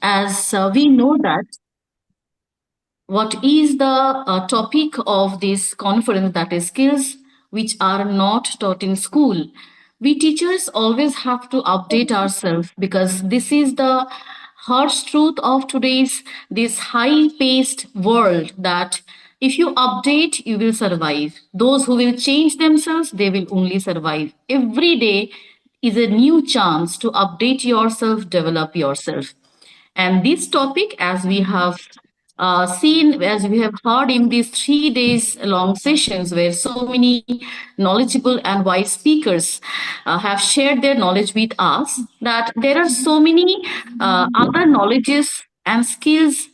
As we know that what is the topic of this conference, that is skills which are not taught in school. We teachers always have to update ourselves because this is the harsh truth of today's this high paced world, that if you update you will survive. Those who will change themselves, they will only survive. Every day is a new chance to update yourself, develop yourself. And this topic, as we have seen, as we have heard in these 3 days long sessions, where so many knowledgeable and wise speakers have shared their knowledge with us, that there are so many other knowledges and skills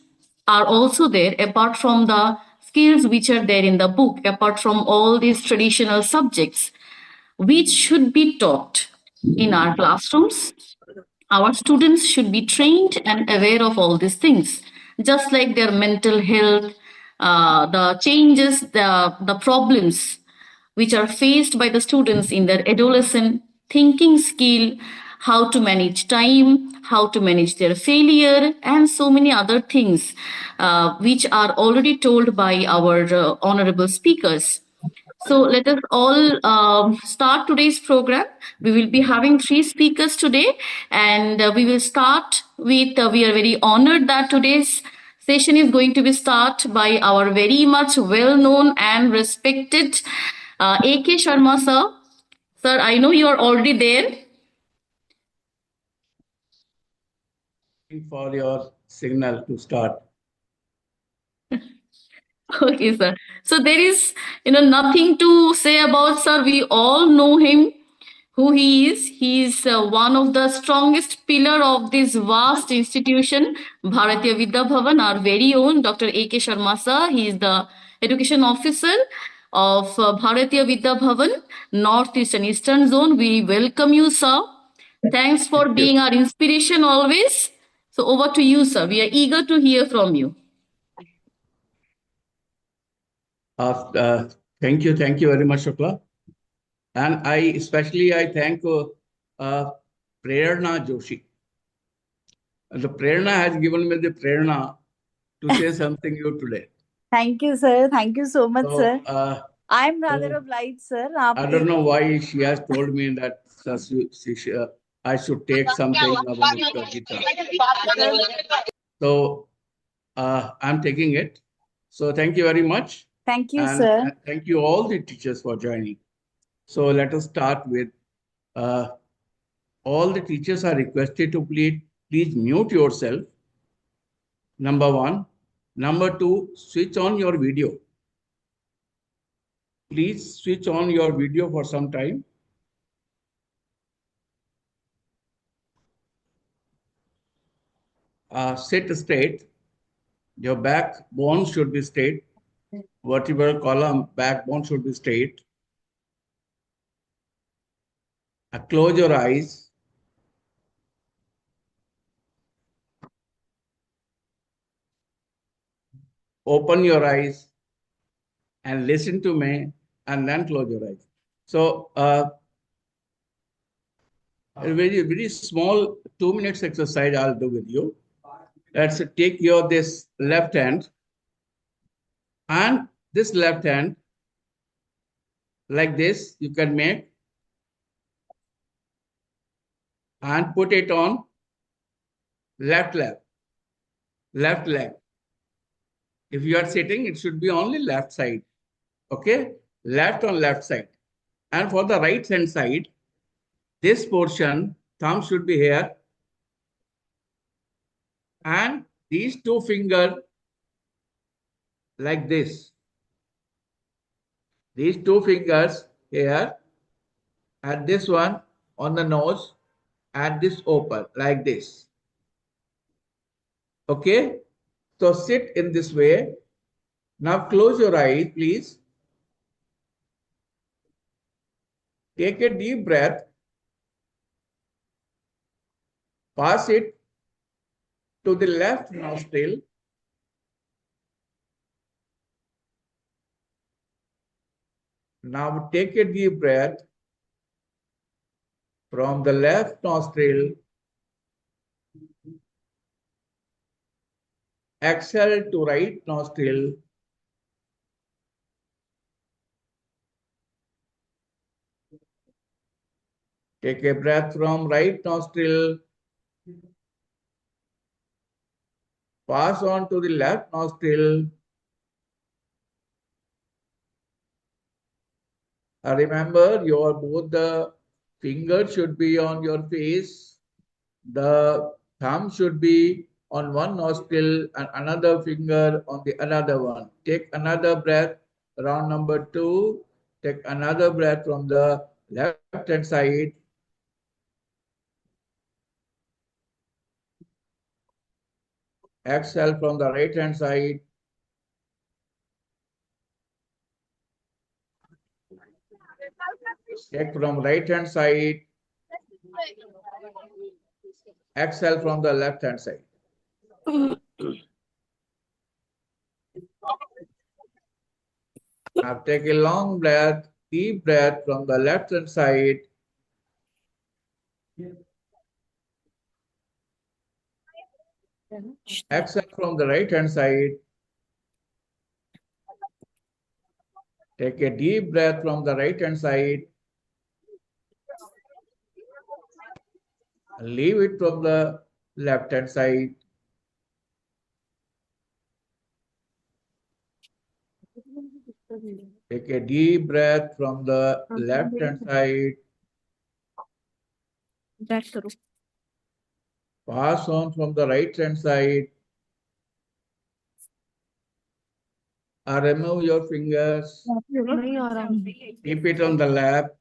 are also there apart from the skills which are there in the book, apart from all these traditional subjects which should be taught in our classrooms. Our students should be trained and aware of all these things, just like their mental health, the changes, the problems which are faced by the students in their adolescent thinking skill, how to manage time, how to manage their failure, and so many other things which are already told by our honorable speakers. So let us all start today's program. We will be having three speakers today, and we will start with. We are very honored that today's session is going to be start by our very much well-known and respected A.K. Sharma sir. Sir, I know you are already there. For your signal to start. Okay, sir. So there is, nothing to say about sir. We all know him, who he is. He is one of the strongest pillar of this vast institution, Bharatiya Vidya Bhavan, our very own Dr. A.K. Sharma sir. He is the education officer of Bharatiya Vidya Bhavan, Northeast and Eastern Zone. We welcome you, sir. Thanks for being our inspiration always. So over to you, sir. We are eager to hear from you. Thank you very much, Shukla. And I thank Prerna Joshi. The Prerna has given me the Prerna to say something you today. Thank you, sir. Thank you so much, sir. I'm rather obliged, sir. I don't know why she has told me that I should take something about Gita. So I'm taking it. So thank you very much. Thank you, sir. And thank you all the teachers for joining. So let us start with all the teachers are requested to please mute yourself. Number one. Number two, switch on your video. Please switch on your video for some time. Sit straight. Your backbone should be straight. Vertebral column, backbone should be straight. Close your eyes. Open your eyes and listen to me, and then close your eyes. So a very small 2 minutes exercise I'll do with you. Let's take this left hand and this left hand like this. You can make and put it on left leg. If you are sitting, it should be only left side. Okay, left on left side. And for the right hand side, this portion, thumb should be here. And these two fingers like this. These two fingers here, and this one on the nose, and this open like this. Okay, so sit in this way. Now close your eyes, please. Take a deep breath. Pass it to the left nostril. Now take a deep breath from the left nostril Exhale to right nostril. Take a breath from right nostril. Pass on to the left nostril. Remember, both the fingers should be on your face. The thumb should be on one nostril and another finger on the another one. Take another breath, round number 2. Take another breath from the left hand side. Exhale from the right hand side. Take from right hand side. Exhale from the left hand side. Now take a long breath, deep breath from the left hand side. Exhale from the right hand side. Take a deep breath from the right hand side. Leave it from the left hand side. Take a deep breath from the left hand side. Pass on from the right hand side. Remove your fingers. Keep it on the lap.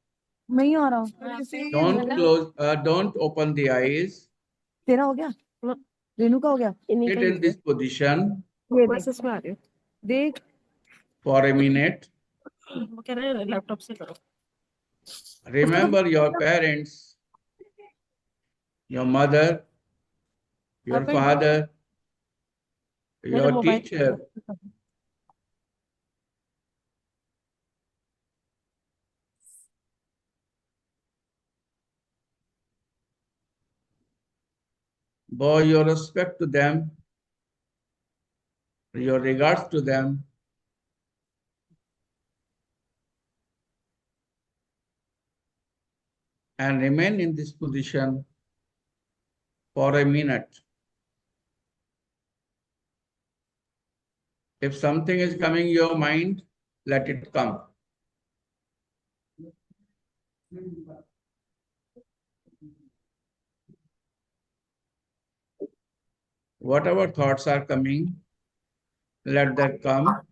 Don't close. Don't open the eyes. तेरा हो गया रेनू का हो गया Sit in this position देख for a minute. वो कह रहे हैं लैपटॉप से करो Remember your parents, your mother, your father, your teacher. Bow your respect to them, your regards to them. And remain in this position for a minute. If something is coming in your mind, let it come. Whatever thoughts are coming, let that come.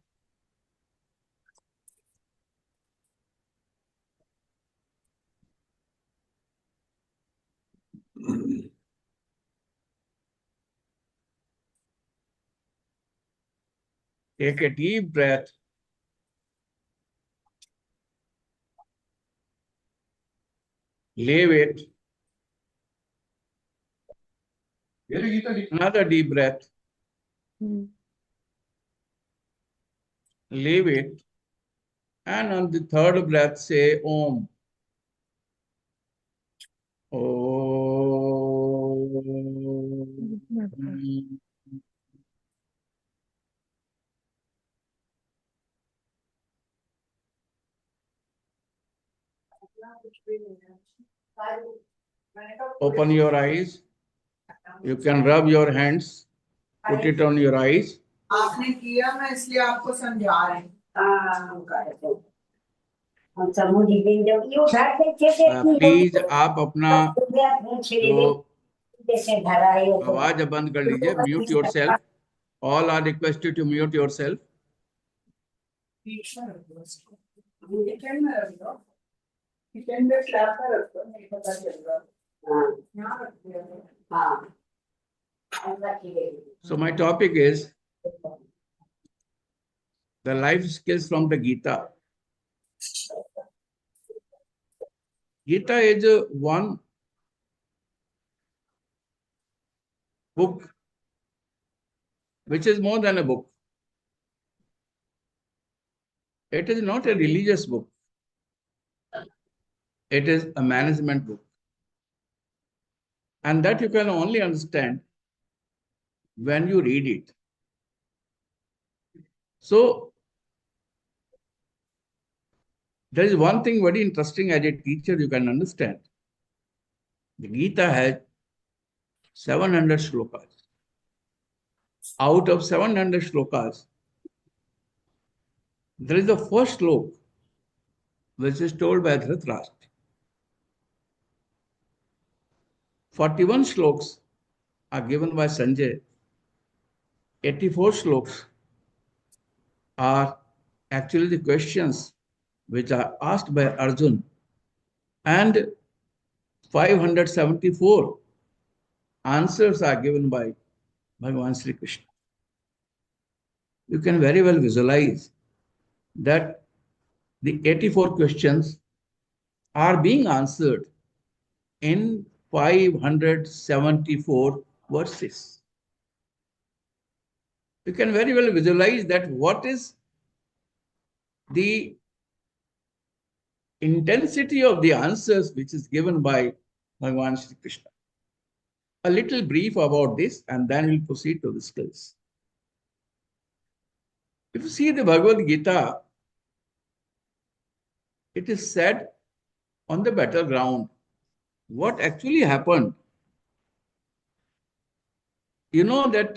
Take a deep breath. Leave it. Another deep breath. Leave it. And on the third breath, say Om. Om. Open your eyes. You can rub your hands. Put it on your eyes. आपने किया मैं इसलिए आपको समझा रही please आप अपना जो आवाज बंद कर लीजिए. Mute yourself. All are requested to mute yourself. So my topic is the life skills from the Gita. Gita is one book which is more than a book. It is not a religious book. It is a management book. And that you can only understand when you read it. So there is one thing very interesting as a teacher you can understand. The Gita has 700 shlokas. Out of 700 shlokas, there is the first slok which is told by Dhritarashtra. 41 shloks are given by Sanjay. 84 shloks are actually the questions which are asked by Arjun, and 574 answers are given by Bhagavan Sri Krishna. You can very well visualize that the 84 questions are being answered in 574 verses. You can very well visualize that what is the intensity of the answers which is given by Bhagavan Sri Krishna. A little brief about this, and then we'll proceed to the skills. If you see the Bhagavad Gita, it is said on the battleground. What actually happened? You know that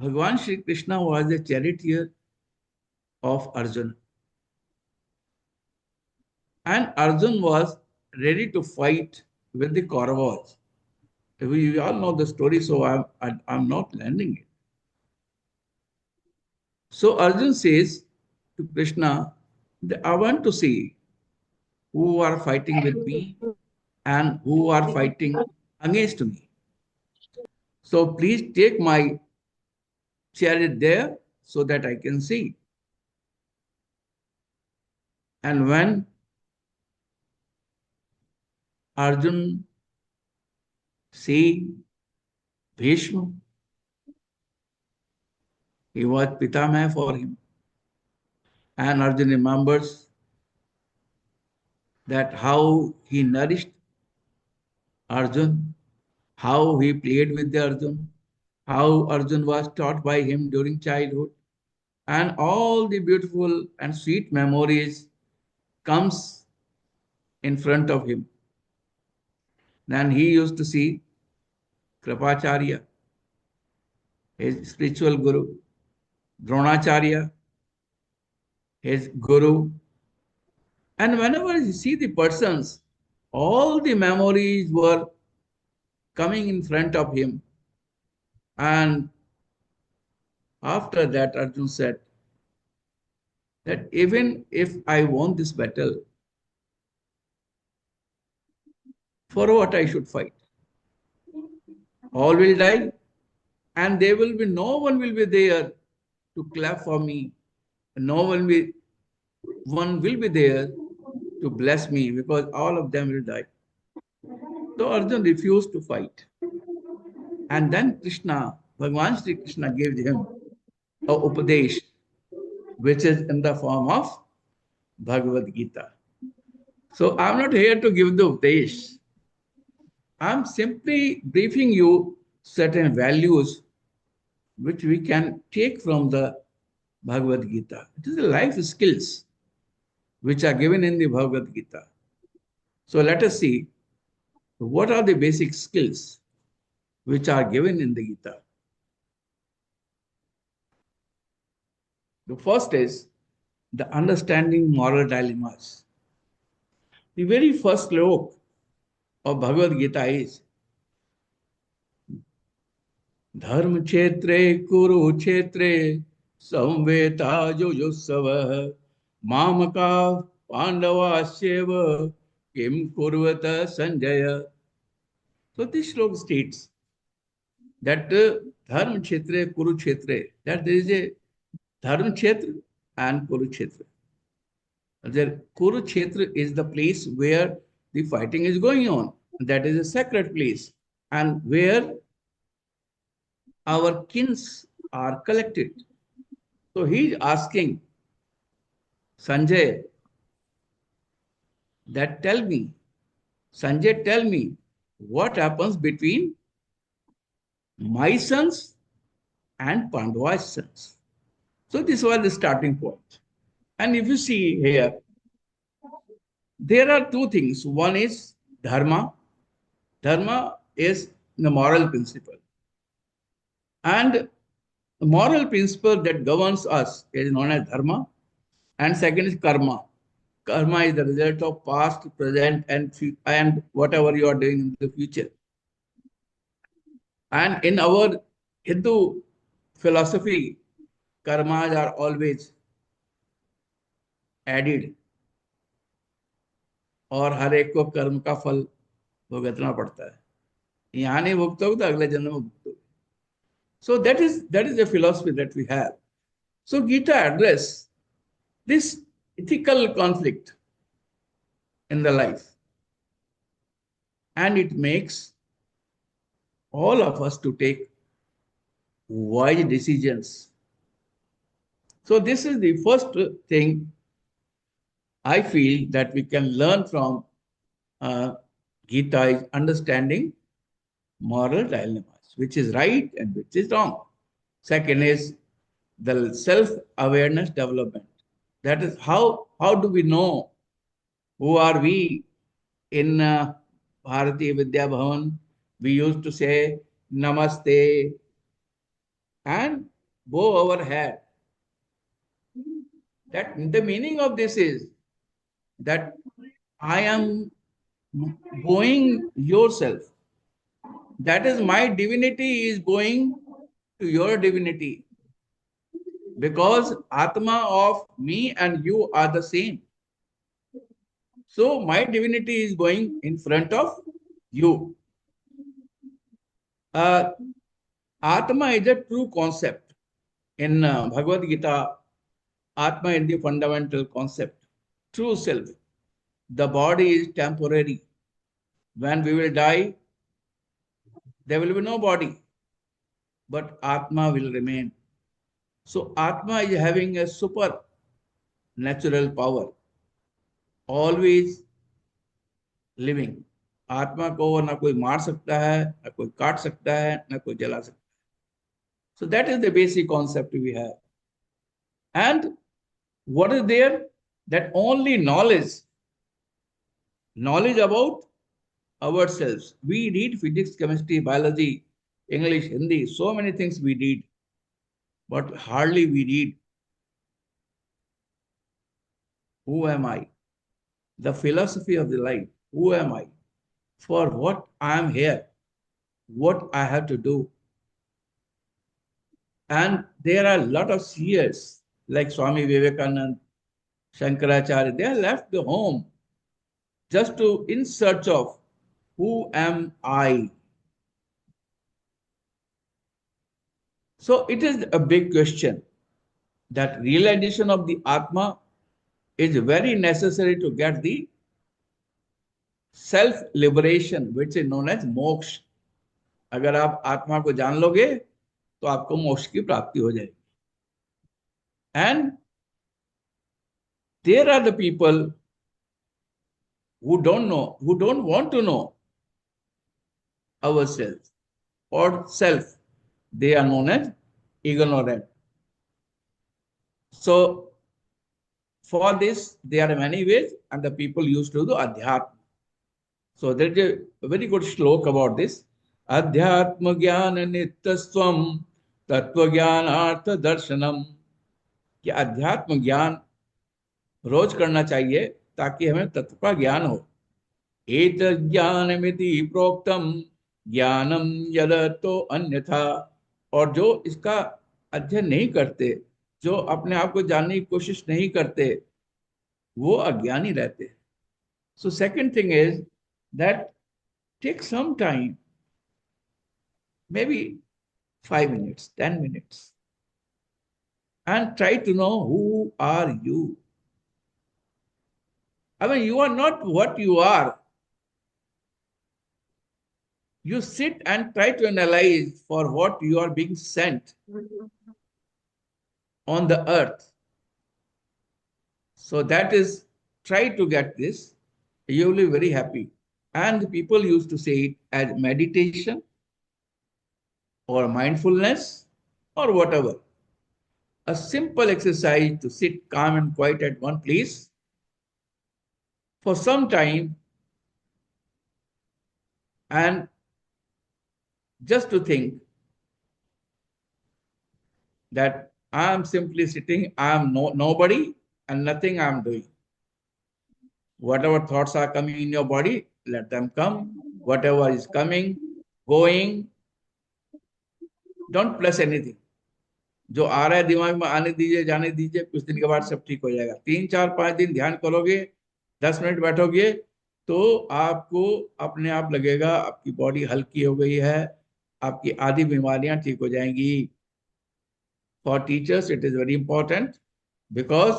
Bhagavan Sri Krishna was a charioteer of Arjuna. And Arjun was ready to fight with the Kauravas. We all know the story, so I'm not learning it. So Arjun says to Krishna, I want to see who are fighting with me and who are fighting against me. So please take my chariot there so that I can see. And when Arjun see Bhishma, he was Pitamaya for him. And Arjun remembers that how he nourished Arjun, how he played with the Arjun, how Arjun was taught by him during childhood, and all the beautiful and sweet memories comes in front of him. Then he used to see Kripacharya, his spiritual guru, Dronacharya, his guru. And whenever you see the persons, all the memories were coming in front of him. And after that, Arjun said that even if I won this battle, for what I should fight? All will die, and there will be no one will be there to clap for me. One will be there to bless me, because all of them will die. So Arjun refused to fight. And then Krishna, Bhagavan Sri Krishna gave him a upadesh, which is in the form of Bhagavad Gita. So I'm not here to give the upadesh. I'm simply briefing you certain values which we can take from the Bhagavad Gita. It is the life skills which are given in the Bhagavad Gita. So let us see what are the basic skills which are given in the Gita. The first is the understanding moral dilemmas. The very first slok of Bhagavad Gita is Dharma Kshetre Kuru Kshetre Samveta Jujusava Mamaka Pandava Sheva Kim Kurvata Sanjaya. So this slok states that Dharma Kshetre Kurukshetre, that there is a Dharma Kshetra and Kurukshetra. The Kurukshetra is the place where the fighting is going on. That is a sacred place, and where our kins are collected. So he is asking Sanjay that Sanjay, tell me what happens between my sons and Pandava's sons. So this was the starting point. And if you see here, there are two things. One is dharma. Dharma is the moral principle. And the moral principle that governs us is known as dharma. And second is karma. Karma is the result of past, present, and whatever you are doing in the future. And in our Hindu philosophy, karmas are always added और हर एक को कर्म का फल भुगतना पड़ता है यहाँ नहीं भुगतोगे तो अगले जन्म में भुगतोगे so that is the philosophy that we have so Gita address this ethical conflict in the life and it makes all of us to take wise decisions so this is the first thing I feel that we can learn from Gita is understanding moral dilemmas, which is right and which is wrong. Second is the self-awareness development. That is how do we know who are we in Bharati Vidya Bhavan? We used to say Namaste and bow our head. That the meaning of this is that I am bowing yourself. That is my divinity is bowing to your divinity. Because Atma of me and you are the same. So my divinity is going in front of you. Atma is a true concept. In Bhagavad Gita, Atma is the fundamental concept. True self. The body is temporary. When we will die, there will be no body. But Atma will remain. So Atma is having a super natural power. Always living. आत्मा को ना कोई मार सकता है ना कोई काट सकता है ना कोई जला सकता है so that is the basic concept we have and what is there that only knowledge about ourselves we read physics chemistry biology English Hindi so many things we read but hardly we read who am I the philosophy of the life who am I for what I am here what I have to do and there are a lot of seers like Swami Vivekananda, Shankaracharya, they left the home just to in search of who am I. So it is a big question that realization of the Atma is very necessary to get the self-liberation which is known as moksha. अगर आप आत्मा को जान लोगे तो आपको मोक्ष की प्राप्ति हो जाएगी and there are the people who don't know who don't want to know ourselves or self they are known as ignorant so for this there are many ways and the people used to do adhyatma so there is a very good shlok about this adhyatma jnana nityasvam तत्व ज्ञान अर्थ दर्शनम कि अध्यात्म ज्ञान रोज करना चाहिए ताकि हमें तत्व का ज्ञान हो एत ज्ञानमिति प्रोक्तम ज्ञानम यद तो अन्यथा और जो इसका अध्ययन नहीं करते जो अपने आप को जानने की कोशिश नहीं करते वो अज्ञानी रहते so second thing is that take some time maybe 5 minutes, 10 minutes, and try to know who are you. I mean, you are not what you are. You sit and try to analyze for what you are being sent on the earth. So that is, try to get this. You will be very happy. And people used to say it as meditation or mindfulness or whatever. a simple exercise to sit calm and quiet at one place for some time and just to think that I am simply sitting, I am nobody and nothing I am doing. Whatever thoughts are coming in your body, let them come. Whatever is coming, going, don't press anything. जो आ रहा है दिमाग में आने दीजिए, जाने दीजिए, कुछ दिन के बाद सब ठीक हो जाएगा। 3 4 5 दिन ध्यान करोगे, 10 मिनट बैठोगे, तो आपको अपने आप लगेगा आपकी बॉडी हल्की हो गई है, आपकी आधी बीमारियां ठीक हो जाएंगी। For teachers it is very important because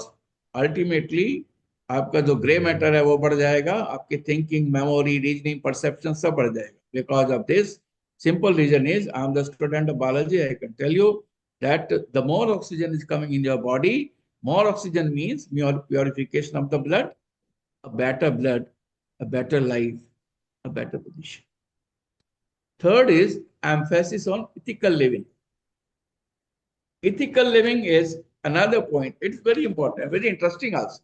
ultimately आपका जो ग्रे मैटर है वो बढ़ जाएगा, आपकी थिंकिंग, मेमोरी, रीजनिंग, परसेप्शन सब बढ़ जाएगा। Because of this simple reason is I am the student of biology. I can tell you that the more oxygen is coming in your body, more oxygen means more purification of the blood, a better life, a better position. Third is emphasis on ethical living. Ethical living is another point. It's very important, very interesting also.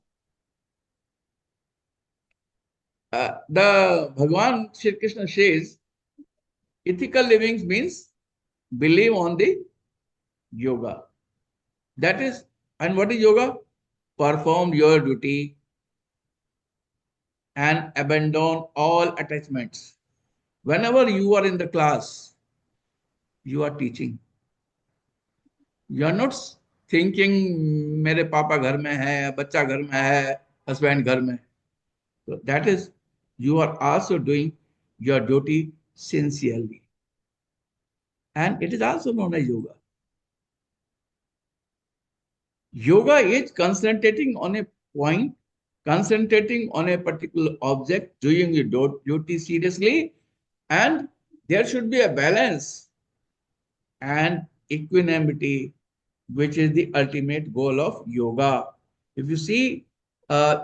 The Bhagwan Shri Krishna says, ethical living means believe on the yoga. That is, and what is yoga? Perform your duty and abandon all attachments. Whenever you are in the class, you are teaching. You are not thinking, मेरे पापा घर में है, बच्चा घर में है, husband घर में. So that is, you are also doing your duty sincerely. And it is also known as yoga. Yoga is concentrating on a point, concentrating on a particular object, doing your duty seriously, and there should be a balance and equanimity, which is the ultimate goal of yoga. If you see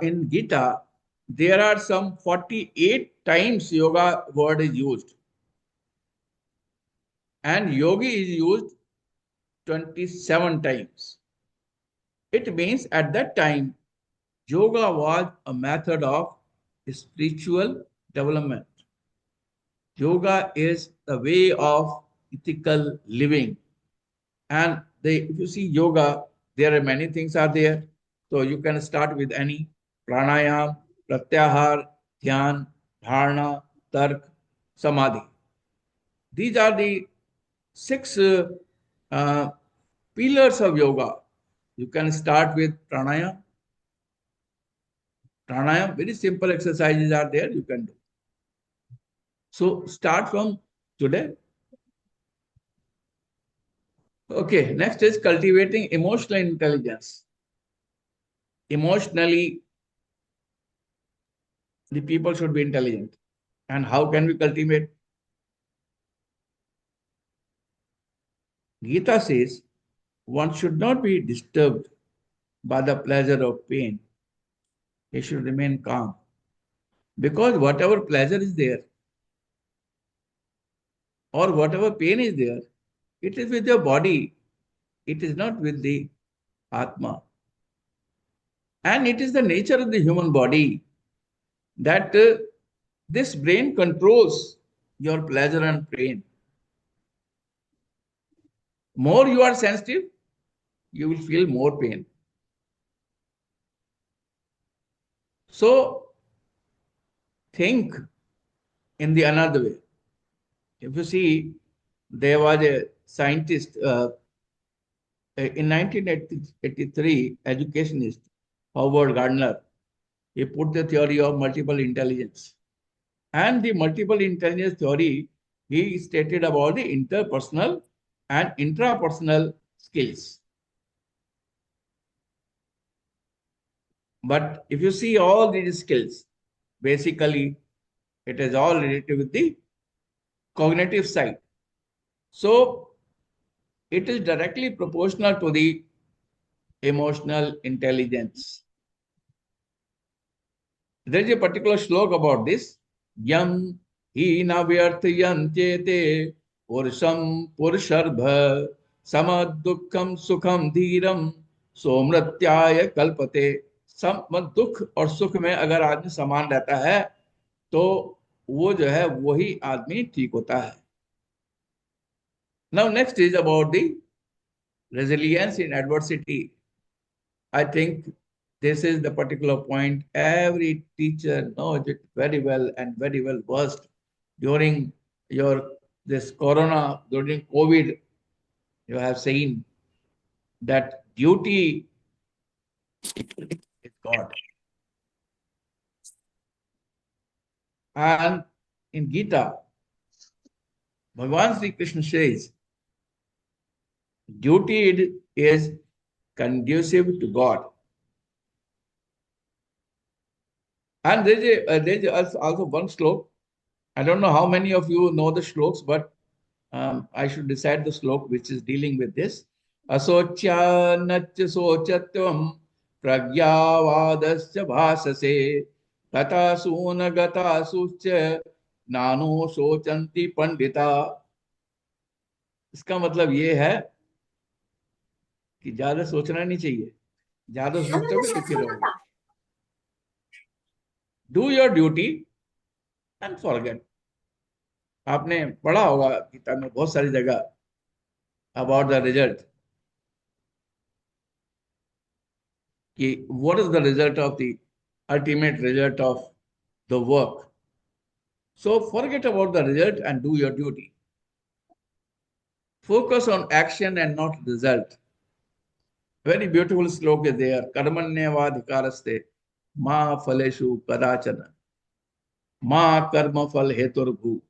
in Gita, there are some 48 times yoga word is used, and yogi is used 27 times. It means at that time, yoga was a method of spiritual development. Yoga is a way of ethical living. And if you see yoga, there are many things are there. So you can start with any pranayam, pratyahar, dhyan, dharana, tark, samadhi. These are the 6 pillars of yoga. You can start with pranayam. Pranayam, very simple exercises are there you can do. So start from today. Okay, next is cultivating emotional intelligence. Emotionally, the people should be intelligent. And how can we cultivate? Gita says, one should not be disturbed by the pleasure of pain. He should remain calm. Because whatever pleasure is there, or whatever pain is there, it is with your body. It is not with the Atma. And it is the nature of the human body that this brain controls your pleasure and pain. More you are sensitive, you will feel more pain. So think in the another way. If you see, there was a scientist in 1983, educationist Howard Gardner. He put the theory of multiple intelligence. And the multiple intelligence theory, he stated about the interpersonal and intrapersonal skills. But if you see all these skills, basically, it is all related with the cognitive side. So it is directly proportional to the emotional intelligence. There is a particular slok about this. Yam hina vyarthyantete purusham purusharbha सम दुखम सुखम धीरम सोमृत्याय कल्पते। सम दुख और सुख में अगर आदमी समान रहता है तो वो जो है वही आदमी ठीक होता है। Now next is about the resilience in adversity. I think this is the particular point every teacher knows it very well and very well versed during your this corona, during COVID. You have seen that duty is God. And in Gita, Bhagavan Sri Krishna says, duty is conducive to God. And there is also one slok. I don't know how many of you know the sloks, but I should decide the slok which is dealing with this. Asocya natya sochatvam pragyavadasya bhasase gata suna gata sucha nano sochanti pandita. इसका मतलब ये है कि ज्यादा सोचना नहीं चाहिए, ज्यादा सोचोगे दुखी रहोगे। Do your duty and forget. आपने पढ़ा होगा गीता में बहुत सारी जगह अबाउट द रिजल्ट कि what is the result of the ultimate result of the work. So forget about the result and do your duty. Focus on action and not result. Very beautiful slok is there. Karmanyavadhikaraste ma phaleshu kadachana ma karma phal heturbhu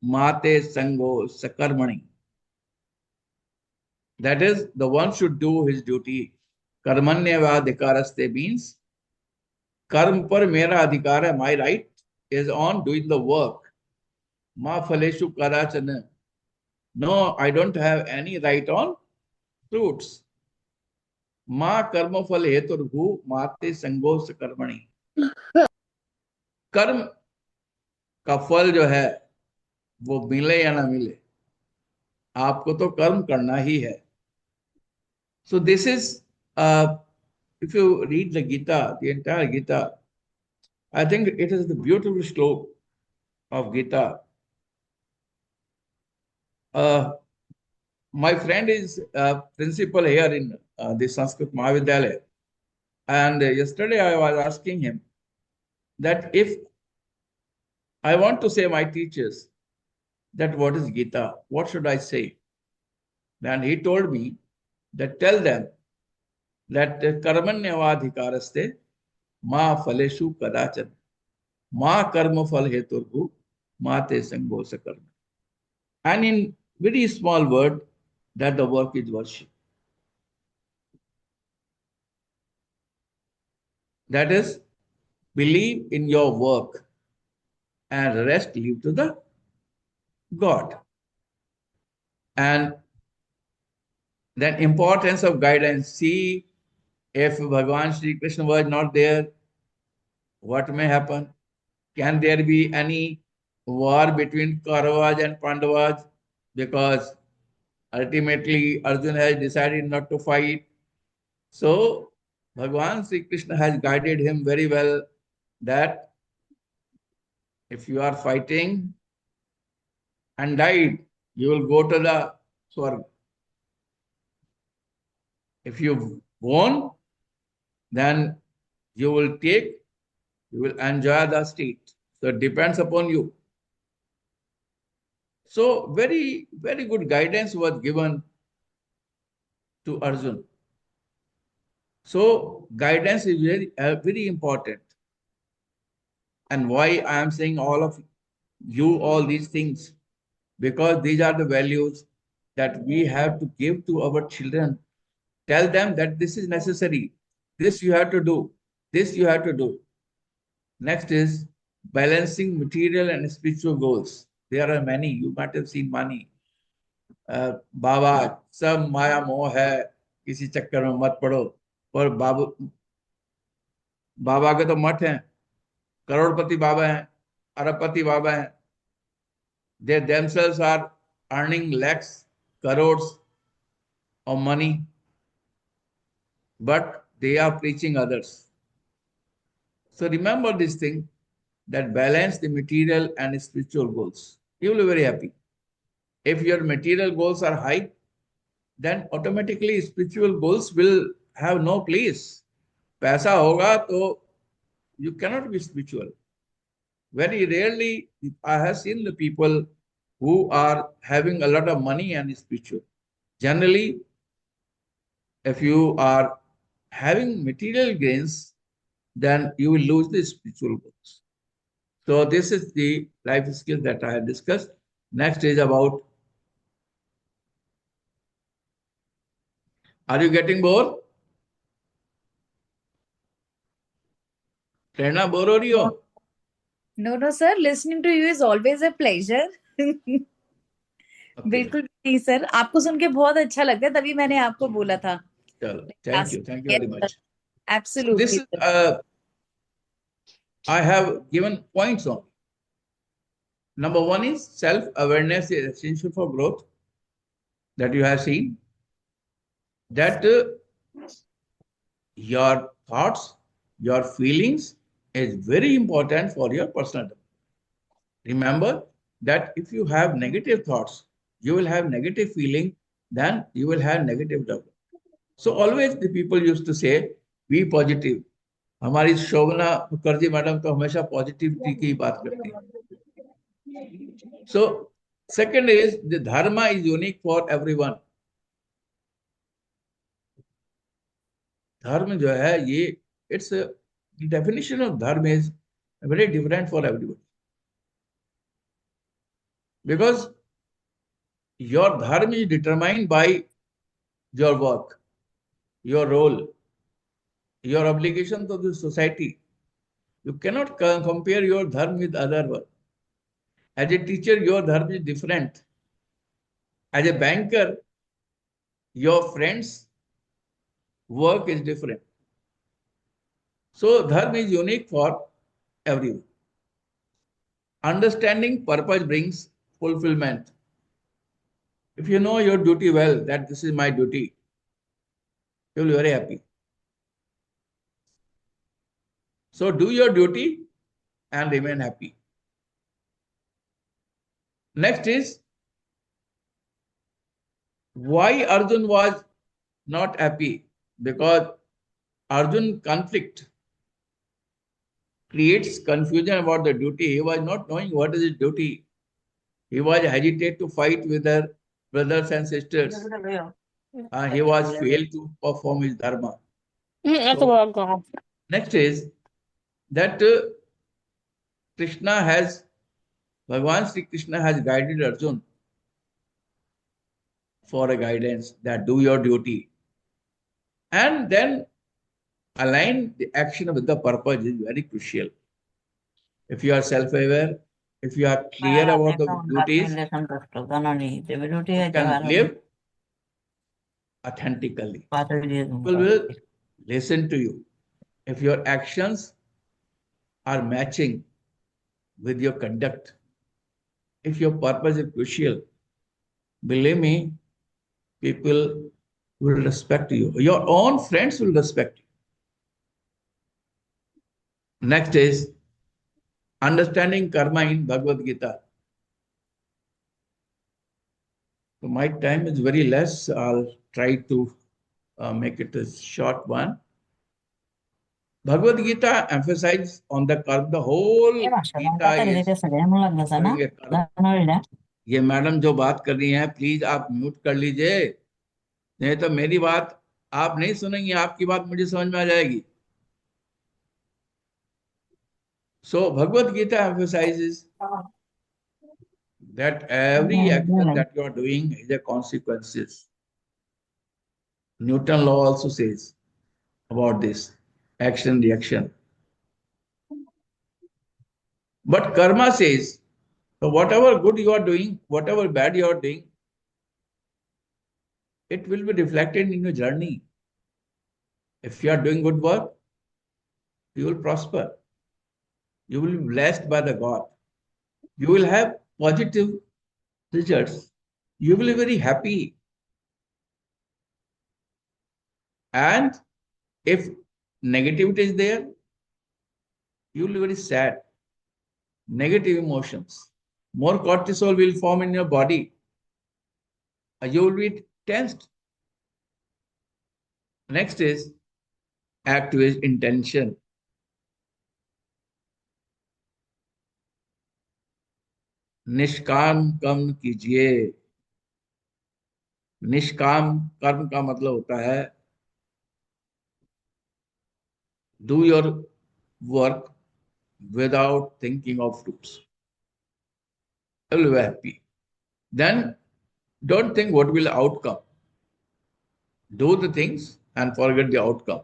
mate sango sakarmani. That is, the one should do his duty. Karmanyavadhikaraste means कर्म पर मेरा अधिकार है, my right is on doing the work. Ma phaleshu kadachana. No, I don't have any right on fruits. Ma karma phal heturhu mate sangos कर्मणि. कर्म का फल जो है वो मिले या ना मिले, आपको तो कर्म करना ही है. So this is, if you read the Gita, the entire Gita, I think it is the beautiful slope of Gita. My friend is principal here in the Sanskrit Mahavidyalaya. And yesterday I was asking him that if I want to say my teachers that what is Gita, what should I say? Then he told me that tell them that karmanyavadhikaraste ma phaleshu kadachan ma karma phal heturbhu mate sango sakarma. And in very small word that the work is worship. That is, believe in your work and rest leave to the God. And then importance of guidance. See, if Bhagavan Sri Krishna was not there, what may happen? Can there be any war between Kauravas and Pandavas? Because ultimately Arjuna has decided not to fight. So Bhagavan Sri Krishna has guided him very well that if you are fighting and died, you will go to the Swarga. If you won, then you will enjoy the state. So it depends upon you. So very, very good guidance was given to Arjun. So guidance is very, very important. And why I am saying all these things? Because these are the values that we have to give to our children. Tell them that this is necessary. This you have to do. This you have to do. Next is balancing material and spiritual goals. There are many. You might have seen money. बाबा सब माया मोह है, किसी चक्कर में मत पड़ो. और बाबा के तो मठ हैं, करोड़पति बाबा हैं, अरबपति बाबा हैं. They themselves are earning lakhs, crores, or money, but they are preaching others. So remember this thing, that balance the material and spiritual goals. You will be very happy. If your material goals are high, then automatically spiritual goals will have no place. पैसा होगा तो you cannot be spiritual. Very rarely I have seen the people who are having a lot of money and spiritual. Generally, if you are having material gains, then you will lose the spiritual goals. So this is the life skill that I have discussed. Next is about, are you getting bored? Prerna bore हो रही हो? No, sir. Listening to you is always a pleasure. Okay. बिल्कुल नहीं sir, आपको सुन के बहुत अच्छा लगता है, तभी मैंने आपको बोला था. चलो, thank you very much. Absolutely. This is, I have given points on. Number one is self-awareness is essential for growth, that you have seen. That your thoughts, your feelings is very important for your personal development. Remember that if you have negative thoughts, you will have negative feeling, then you will have negative development. So always the people used to say, be positive. हमारी शोभना Mukherjee madam तो हमेशा positivity की बात करती है. So second is the dharma is unique for everyone. धर्म जो है ये, it's a, the definition of dharma is very different for everyone. Because your dharma is determined by your work, your role, your obligation to the society. You cannot compare your dharma with other one. As a teacher, your dharma is different. As a banker, your friends' work is different. So dharma is unique for everyone. Understanding purpose brings fulfillment. If you know your duty well, that this is my duty, you will be very happy. So do your duty and remain happy. Next is, why Arjun was not happy? Because Arjun conflict creates confusion about the duty. He was not knowing what is his duty. He was hesitant to fight with their brothers and sisters. He was failed to perform his dharma. So, next is that Bhagavan Sri Krishna has guided Arjun for a guidance that do your duty. And then align the action with the purpose is very crucial. If you are self-aware, if you are clear about the duties, you can live authentically. People will listen to you. If your actions are matching with your conduct, if your purpose is crucial, believe me, people will respect you. Your own friends will respect you. Next is understanding karma in Bhagavad Gita. So my time is very less. I'll try to make it a short one. Bhagavad Gita emphasizes on the karma. The whole Gita is showing a karma. ये madam जो बात कर रही हैं, please आप mute कर लीजिए, नहीं तो मेरी बात आप नहीं सुनेंगी, आपकी बात मुझे समझ में आ जाएगी. So Bhagavad Gita emphasizes that every action that you are doing is a consequences. Newton law also says about this action reaction. But karma says, so whatever good you are doing, whatever bad you are doing, it will be reflected in your journey. If you are doing good work, you will prosper. You will be blessed by the God. You will have positive results. You will be very happy. And if negativity is there, you will be very sad. Negative emotions. More cortisol will form in your body. You will be tensed. Next is act with intention. निष्काम कर्म कीजिए. निष्काम कर्म का मतलब होता है do your work without thinking of fruits. You will be happy. Then don't think what will the outcome. Do the things and forget the outcome.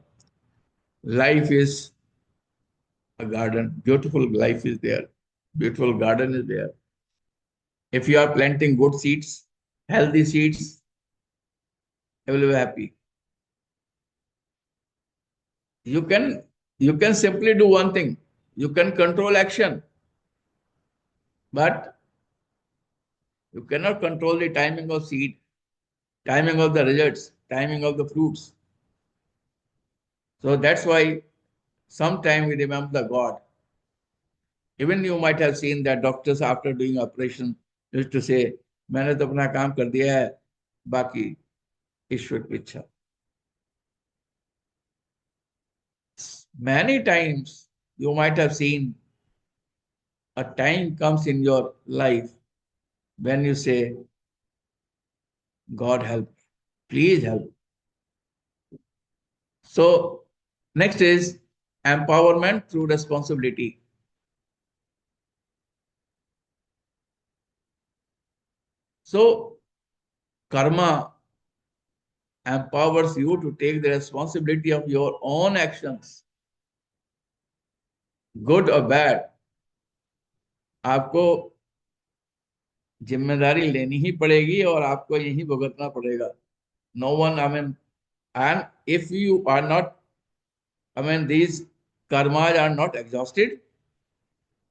Life is a garden. Beautiful life is there. Beautiful garden is there. If you are planting good seeds, healthy seeds, you will be happy. You can simply do one thing. You can control action, but you cannot control the timing of seed, timing of the results, timing of the fruits. So that's why sometime we remember the God. Even you might have seen that doctors after doing operation used to say, मैंने तो अपना काम कर दिया है, बाकी ईश्वर की इच्छा. Many times you might have seen a time comes in your life when you say, God help, please help. So next is empowerment through responsibility. So karma empowers you to take the responsibility of your own actions, good or bad. आपको जिम्मेदारी लेनी ही पड़ेगी और आपको यही भुगतना पड़ेगा. No one, I mean, and if you are not, I mean, these karmas are not exhausted.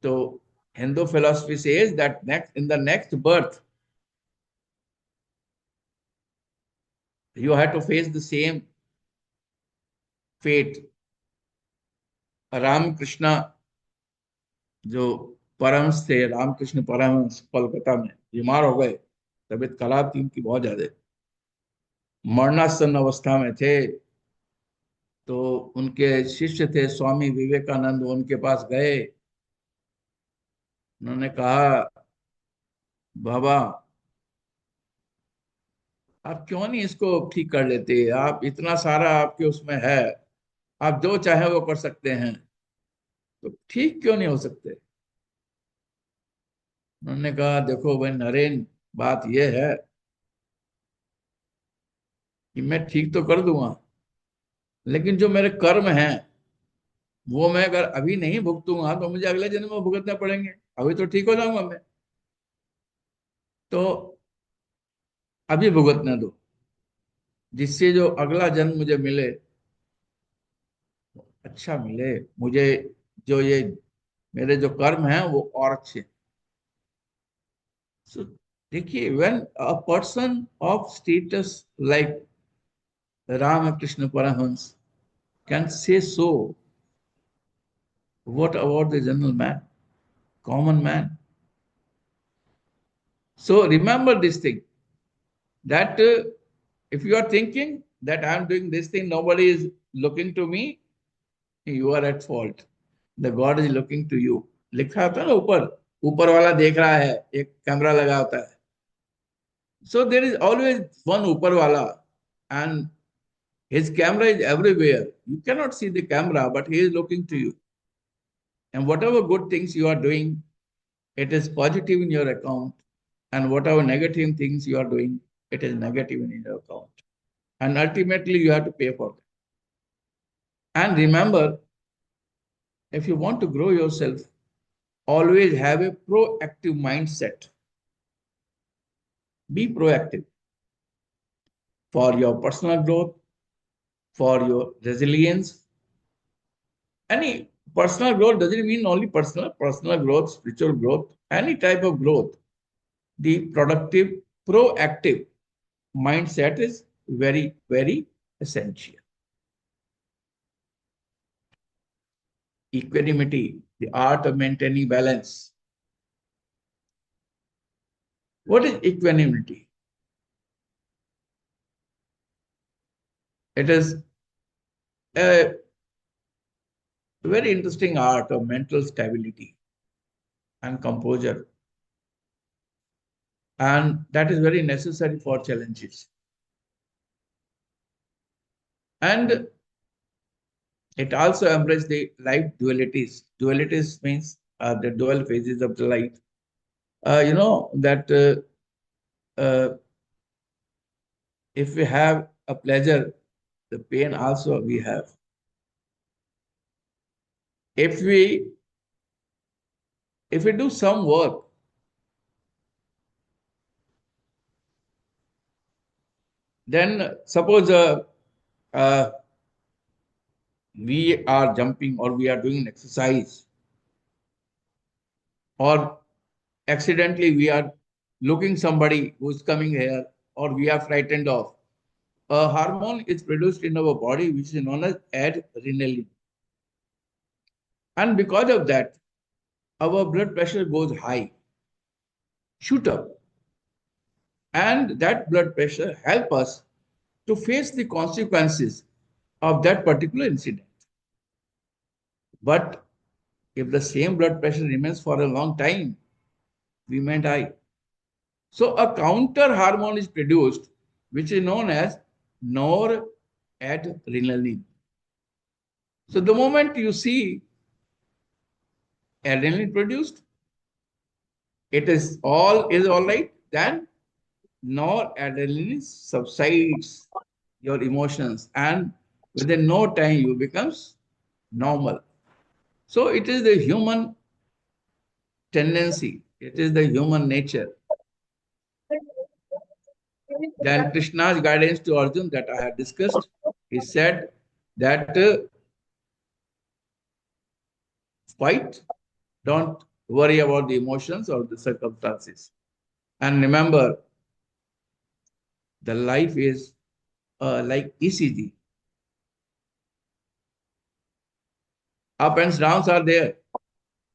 So Hindu philosophy says that in the next birth, you have to face the same fate. Ram Krishna जो परमहंस थे, रामकृष्ण परमहंस कोलकाता में बीमार हो गए, तबीयत खराब थी उनकी बहुत ज्यादा, मरणासन अवस्था में थे. तो उनके शिष्य थे स्वामी विवेकानंद, उनके पास गए. उन्होंने कहा, बाबा आप क्यों नहीं इसको ठीक कर लेते, आप इतना सारा आपके उसमें है, आप जो चाहे वो कर सकते हैं, तो ठीक क्यों नहीं हो सकते. उन्होंने कहा, देखो भाई नरेन, बात यह है कि मैं ठीक तो कर दूंगा, लेकिन जो मेरे कर्म हैं वो मैं अगर अभी नहीं भुगतूंगा तो मुझे अगले जन्म में भुगतना पड़ेंगे. अभी तो ठीक हो जाऊंगा मैं, तो अभी भुगतना दो, जिससे जो अगला जन्म मुझे मिले, अच्छा मिले मुझे. जो ये मेरे जो कर्म हैं वो और अच्छे. सो देखिए, when a person of status like Ramakrishna Paramahamsa can say so, what about the general man, common man? So remember this thing, that if you are thinking that I am doing this thing, nobody is looking to me, you are at fault. The God is looking to you. लिखा होता है ना ऊपर, ऊपर वाला देख रहा है, एक कैमरा लगा होता है. So there is always one ऊपर वाला, and his camera is everywhere. You cannot see the camera, but he is looking to you. And whatever good things you are doing, it is positive in your account. And whatever negative things you are doing, it is negative in your account. And ultimately, you have to pay for that. And remember, if you want to grow yourself, always have a proactive mindset. Be proactive for your personal growth, for your resilience. Any personal growth doesn't mean only personal growth, spiritual growth, any type of growth. The productive, proactive mindset is very, very essential. equanimity, the art of maintaining balance. What is equanimity? It is a very interesting art of mental stability and composure. And that is very necessary for challenges. And it also embraces the life dualities. Dualities means the dual phases of the life. You know that if we have a pleasure, the pain also we have. If we do some work, then suppose uh, we are jumping or we are doing an exercise, or accidentally we are looking somebody who's coming here, or we are frightened of. A hormone is produced in our body which is known as adrenaline. And because of that, our blood pressure goes high, shoot up. And that blood pressure help us to face the consequences of that particular incident. But if the same blood pressure remains for a long time, we may die. So a counter hormone is produced, which is known as noradrenaline. So the moment you see adrenaline produced, it is all right, then noradrenaline subsides your emotions, and within no time you becomes normal. So it is the human tendency, it is the human nature. Then Krishna's guidance to Arjun that I have discussed, he said that fight, don't worry about the emotions or the circumstances. And remember, the life is like ECG. Up and downs are there.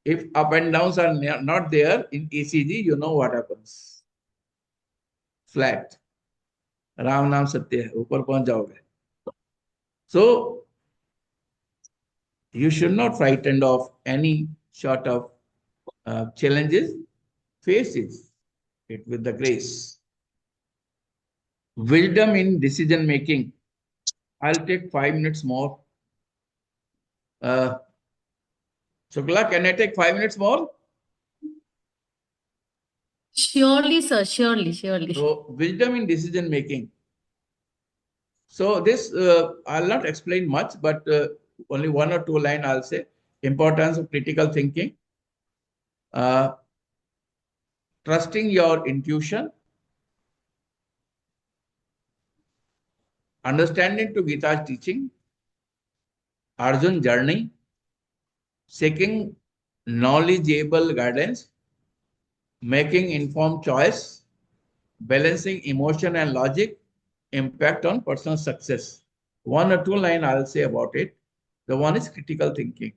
If up and downs are not there in ECG, you know what happens. Flat. Ram नाम सत्य है, ऊपर पहुंच जाओगे. So you should not frightened of any sort of challenges. Face it with the grace. Wisdom in decision making. I'll take 5 minutes more. Shukla, can I take 5 minutes more? Surely, sir. Surely, surely. So, wisdom in decision making. So, this I'll not explain much, but only 1 or 2 lines I'll say. Importance of critical thinking, trusting your intuition, understanding to Gita's teaching, Arjun journey, seeking knowledgeable guidance, making informed choice, balancing emotion and logic, impact on personal success. 1 or 2 lines I'll say about it. The one is critical thinking.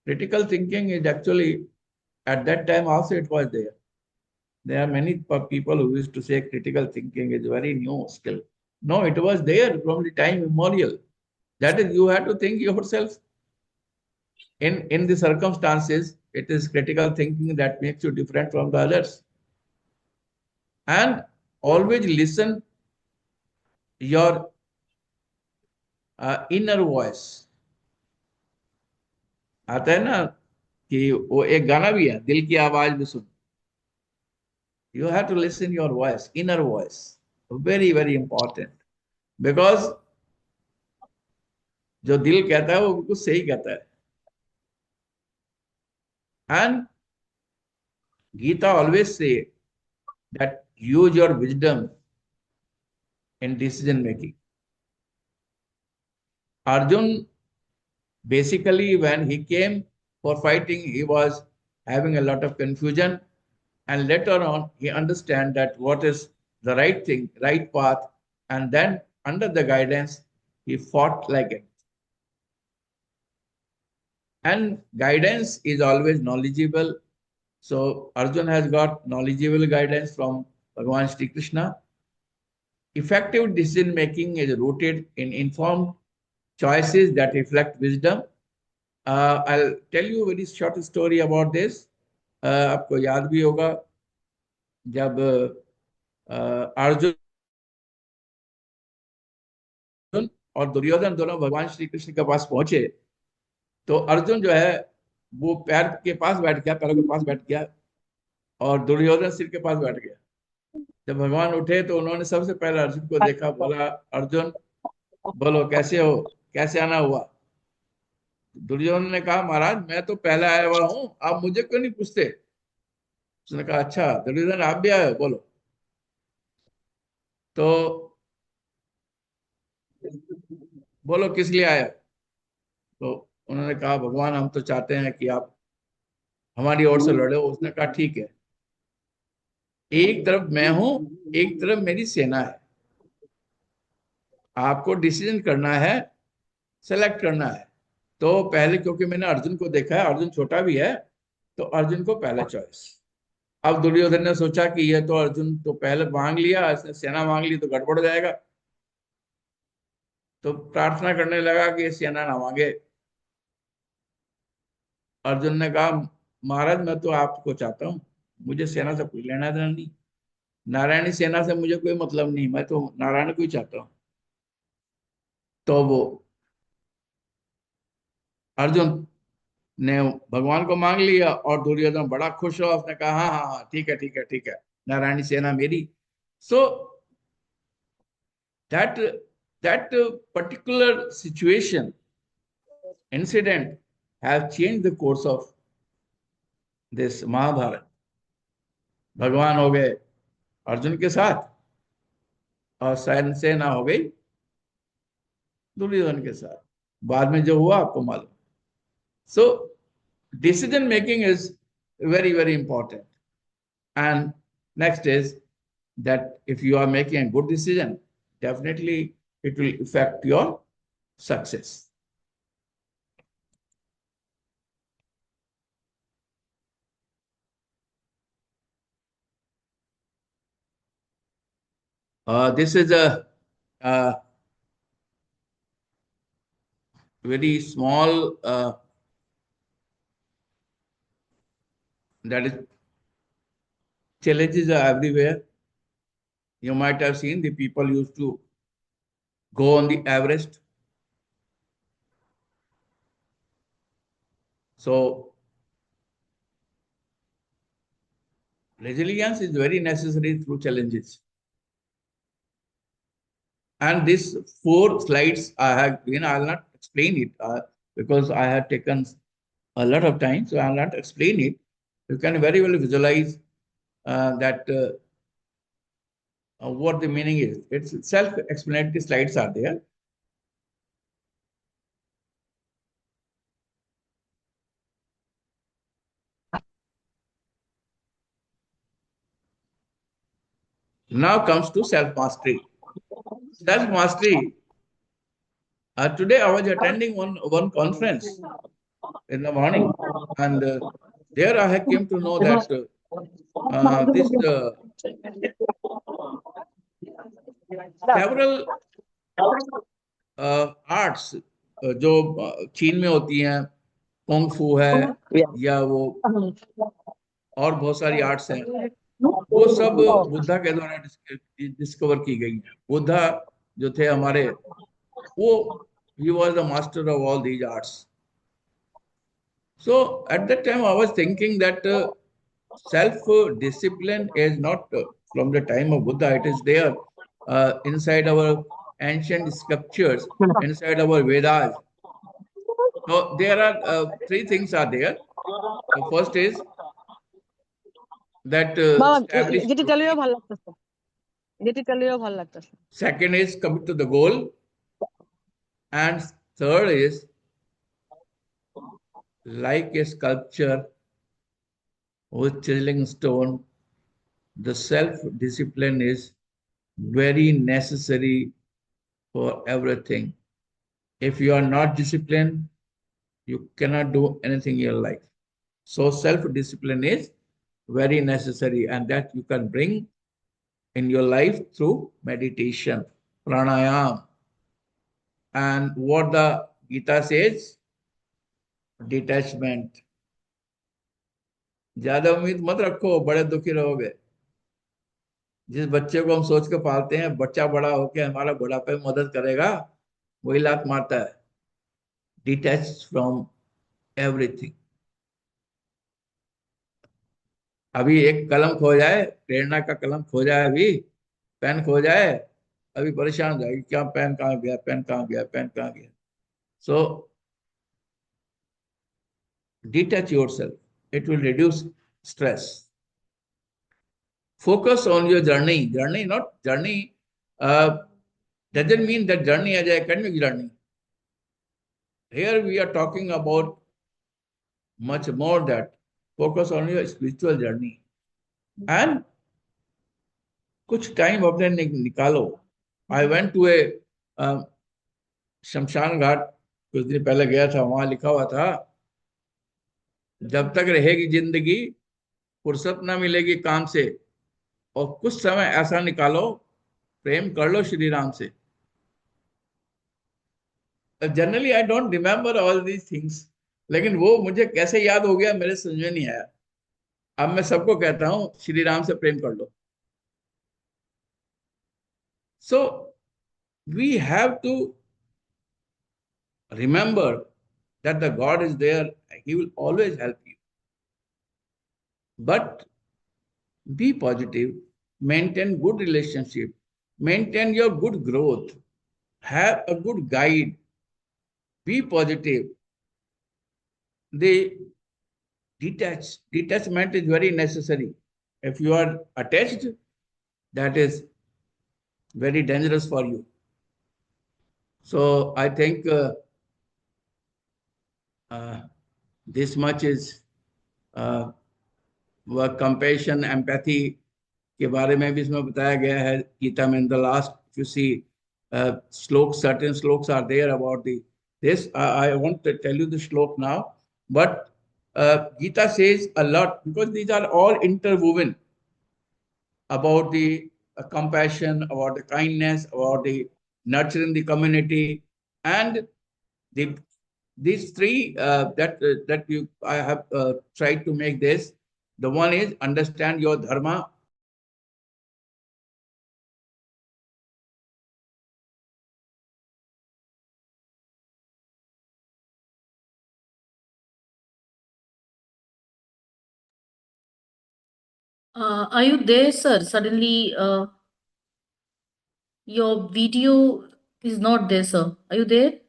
Critical thinking is actually, at that time also it was there. There are many people who used to say critical thinking is very new skill. No, it was there from the time immemorial. That is, you have to think yourself. In the circumstances, it is critical thinking that makes you different from the others. And always listen your inner voice. आता है ना कि वो एक गाना भी है, दिल की आवाज भी सुन. You have to listen your voice, inner voice. Very, very important. Because जो दिल कहता है वो बिल्कुल सही कहता है. And Gita always say that use your wisdom in decision making. Arjun, basically, when he came for fighting, he was having a lot of confusion. And later on, he understand that what is the right thing, right path. And then under the guidance, he fought like it. And guidance is always knowledgeable. So Arjun has got knowledgeable guidance from Bhagavan Shri Krishna. Effective decision making is rooted in informed choices that reflect wisdom. I'll tell you a very short story about this. आपको याद भी होगा जब अर्जुन और दुर्योधन दोनों भगवान श्री कृष्ण के पास पहुंचे तो अर्जुन जो है वो पैर के पास बैठ गया, पैरों के पास बैठ गया और दुर्योधन सिर के पास बैठ गया। जब भगवान उठे तो उन्होंने सबसे पहले अर्जुन को देखा, बोला अर्जुन बोलो कैसे हो, कैसे आना हुआ। दुर्योधन ने कहा महाराज मैं तो पहले आया हुआ हूं, आप मुझे क्यों नहीं पूछते। उसने कहा अच्छा दुर्योधन आप भी आए हो, बोलो। तो बोलो किस लिए आया। तो उन्होंने कहा भगवान हम तो चाहते हैं कि आप हमारी ओर से लड़े। उसने कहा ठीक है, एक तरफ मैं हूं, एक तरफ मेरी सेना है, आपको डिसीजन करना है, सेलेक्ट करना है। तो पहले क्योंकि मैंने अर्जुन को देखा है, अर्जुन छोटा भी है, तो अर्जुन को पहले चॉइस। अब दुर्योधन ने सोचा कि ये तो अर्जुन तो पहले मांग लिया, इसने सेना मांग ली तो गड़बड़ हो जाएगा, तो प्रार्थना करने लगा कि ये सेना ना मांगे। अर्जुन ने कहा महाराज मैं तो आपको चाहता हूँ, मुझे सेना से कोई लेना देना नहीं, नारायणी सेना से मुझे कोई मतलब नहीं, मैं तो नारायण को ही चाहता हूँ। तो वो अर्जुन ने भगवान को मांग लिया और दुर्योधन बड़ा खुश हुआ, उसने कहा हाँ हाँ हाँ ठीक है ठीक है ठीक है, नारायणी सेना मेरी। So that that particular situation incident have changed the course of this Mahabharata. भगवान हो गए अर्जुन के साथ और सेना हो गई दुर्योधन के साथ। बाद में जो हुआ आपको मालूम। सो decision making is very very important, and next is that if you are making a good decision, definitely it will affect your success. This is a very small that is challenges are everywhere. You might have seen the people used to go on the Everest. So resilience is very necessary through challenges. And these 4 slides I have, I will not explain it because I have taken a lot of time, so I will not explain it. You can very well visualize that what the meaning is. It's self-explanatory slides are there. Now comes to self-mastery. Self-mastery. Today I was attending one conference in the morning, and there I came to know that this several arts जो चीन में होती हैं, kung फू है या वो और बहुत सारी आर्ट्स हैं, वो सब बुद्धा के द्वारा डिस्कवर की गई हैं। बुद्धा जो थे हमारे, वो he was the master of all these arts. So at that time I was thinking that self discipline is not from the time of Buddha. It is there inside our ancient scriptures, inside our Vedas. So there are 3 things are there. The first is that second is commit to the goal, and third is like a sculpture with chiseling stone, the self-discipline is very necessary for everything. If you are not disciplined, you cannot do anything in your life. So self-discipline is very necessary, and that you can bring in your life through meditation, pranayam. And what the Gita says, detachment. ज्यादा उम्मीद मत रखो, बड़े दुखी रहोगे। जिस बच्चे को हम सोच के पालते हैं बच्चा बड़ा होकर हमारा बुढ़ापे में मदद करेगा, वही लात मारता है। Detach from everything. अभी एक कलम खो जाए, प्रेरणा का कलम खो जाए, अभी पेन खो जाए, अभी परेशान हो जाएगी, क्या पेन कहाँ गया, पेन कहाँ गया, पेन कहाँ गया। सो detach yourself, it will reduce stress. Focus on your journey, not journey doesn't mean that journey as an academic journey. Here we are talking about much more, that focus on your spiritual journey. And कुछ time अपने निकालो। I went to a शमशान घाट कुछ दिन पहले गया था, वहां लिखा हुआ था, जब तक रहेगी जिंदगी फुर्सत ना मिलेगी काम से, और कुछ समय ऐसा निकालो, प्रेम कर लो श्री राम से। Generally I don't remember all these things, लेकिन वो मुझे कैसे याद हो गया मेरे समझ में नहीं आया। अब मैं सबको कहता हूं श्री राम से प्रेम कर लो। So we have to remember that the god is there, he will always help you, but be positive, maintain good relationship, maintain your good growth, have a good guide, be positive. The detachment is very necessary. If you are attached, that is very dangerous for you. So I think this much is work, compassion, empathy के बारे में भी इसमें बताया गया है गीता में। The last you see श्लोक, certain shlokas are there about this. I won't tell you the shlok now, but Gita says a lot, because these are all interwoven about the compassion, about the kindness, about the nurturing the community, and these three that I have tried to make this. The one is understand your dharma. Are you there, sir? Suddenly, your video is not there, sir. Are you there?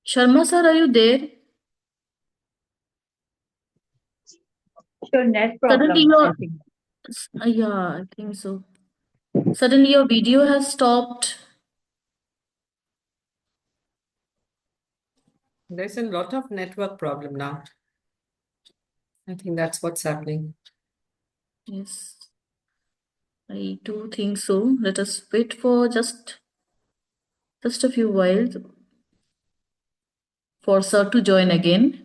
Sharma, sir, are you there? Your net Suddenly, problem, your I think. yeah, I think so. Suddenly, your video has stopped. There's a lot of network problem now. I think that's what's happening. Yes, I do think so. Let us wait for just a few while for sir to join again.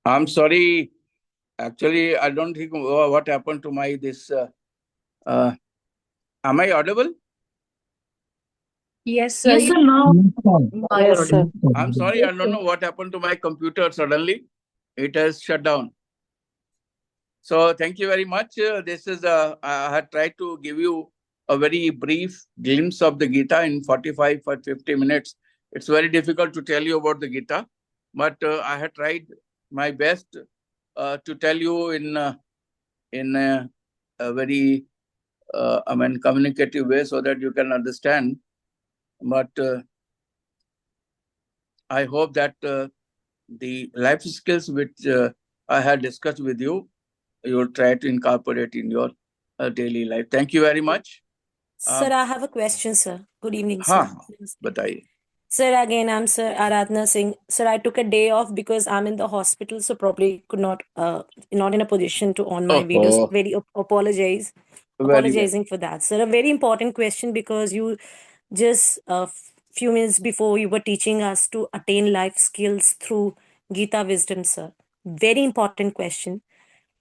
I'm sorry. Actually, I don't think what happened to my this. Am I audible? Yes, sir. Yes, sir. Now, Yes, sir. I'm sorry, I don't know what happened to my computer suddenly. It has shut down. So thank you very much. This is I had tried to give you a very brief glimpse of the Gita in 45 or 50 minutes. It's very difficult to tell you about the Gita, but I had tried my best to tell you in a very communicative way so that you can understand. But I hope that the life skills which I had discussed with you, you will try to incorporate in your daily life. Thank you very much. Sir, I have a question, sir. Good evening, sir. हाँ बताइए. Sir, again, I'm Sir Aradhana Singh. Sir, I took a day off because I'm in the hospital, so probably could not in a position to on my videos. Oh, Very very well. apologizing for that. Sir, a very important question because you just a few minutes before you were teaching us to attain life skills through Gita wisdom, sir. Very important question.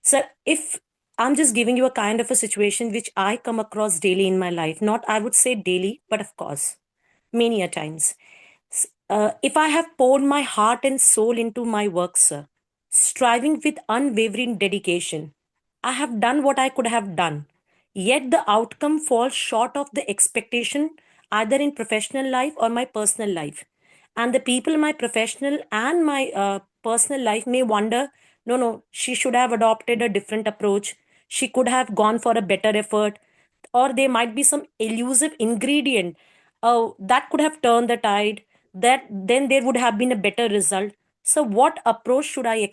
Sir, if I'm just giving you a kind of a situation which I come across daily in my life, not I would say daily, but of course, many a times. If I have poured my heart and soul into my work, sir, striving with unwavering dedication, I have done what I could have done. Yet the outcome falls short of the expectation, either in professional life or my personal life. And the people in my professional and my personal life may wonder, no, no, she should have adopted a different approach. She could have gone for a better effort, or there might be some elusive ingredient that could have turned the tide, that then there would have been a better result. So what approach should I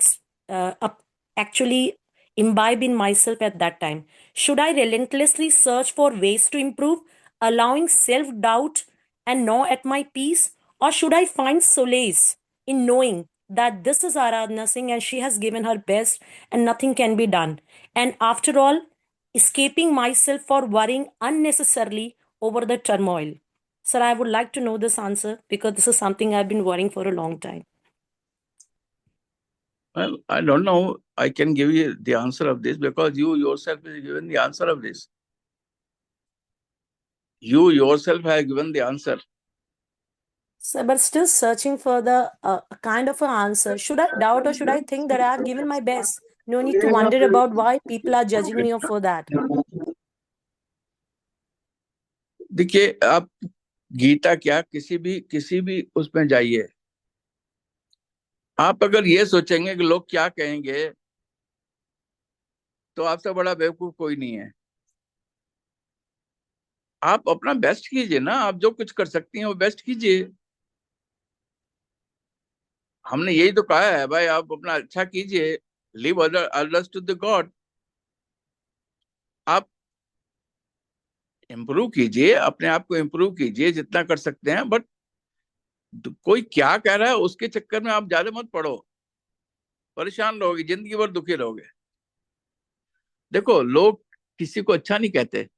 actually imbibe in myself at that time? Should I relentlessly search for ways to improve, allowing self doubt and gnaw at my peace, or should I find solace in knowing that this is Aradhana Singh and she has given her best and nothing can be done, and after all, escaping myself for worrying unnecessarily over the turmoil? Sir, I would like to know this answer because this is something I've been worrying for a long time. Well, I don't know. I can give you the answer of this because you yourself have given the answer of this. You yourself have given the answer. Sir, but still searching for the kind of an answer. Should I doubt or should I think that I have given my best? No need to wonder about why people are judging me for that. देखिए आप गीता क्या किसी भी उसमें जाइए, आप अगर ये सोचेंगे कि लोग क्या कहेंगे तो आपसे बड़ा बेवकूफ कोई नहीं है. आप अपना बेस्ट कीजिए ना, आप जो कुछ कर सकती हैं वो बेस्ट कीजिए. हमने यही तो कहा है भाई, आप अपना अच्छा कीजिए. Live others to the God. आप इम्प्रूव कीजिए, अपने आप को इम्प्रूव कीजिए जितना कर सकते हैं, बट कोई क्या कह रहा है उसके चक्कर में आप ज्यादा मत पड़ो. परेशान रहोगे, जिंदगी भर दुखी रहोगे. देखो लोग किसी को अच्छा नहीं कहते,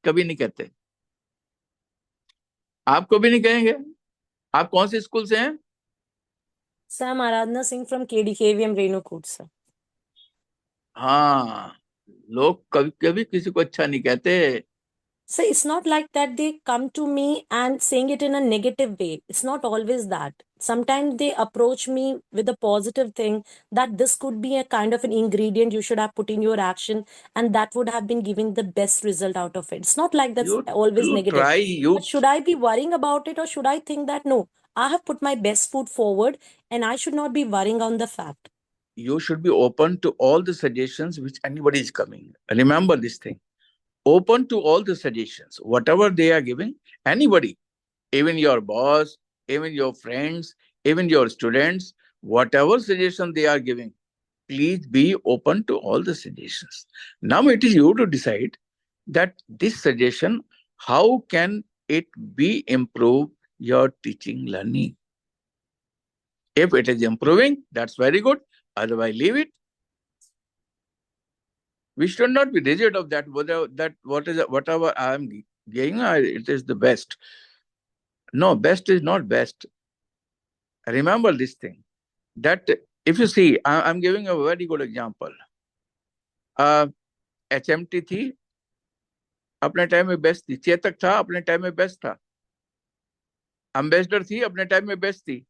कभी नहीं कहते. आपको भी नहीं कहेंगे. आप कौन से स्कूल से हैं? Sir, I'm Aradhana Singh from KDKVM Renukut, sir. हाँ, लोग कभी कभी किसी को अच्छा नहीं कहते. So it's not like that they come to me and saying it in a negative way. It's not always that. Sometimes they approach me with a positive thing that this could be a kind of an ingredient you should have put in your action and that would have been giving the best result out of it. It's not like that's always you negative. try, But should I be worrying about it or should I think that no, I have put my best foot forward and I should not be worrying on the fact? You should be open to all the suggestions which anybody is coming. Remember this thing. Open to all the suggestions, whatever they are giving, anybody, even your boss, even your friends, even your students, whatever suggestion they are giving, please be open to all the suggestions. Now it is you to decide that this suggestion, how can it be improve your teaching learning? If it is improving, that's very good. Otherwise, leave it. We should not be rigid of that. Whatever I am giving, it is the best. No, best is not best. Remember this thing. That if you see, I'm giving a very good example. HMT थी, अपने time में best थी. चेतक था, अपने time में best था. Ambassador थी, अपने टाइम में बेस्ट थी,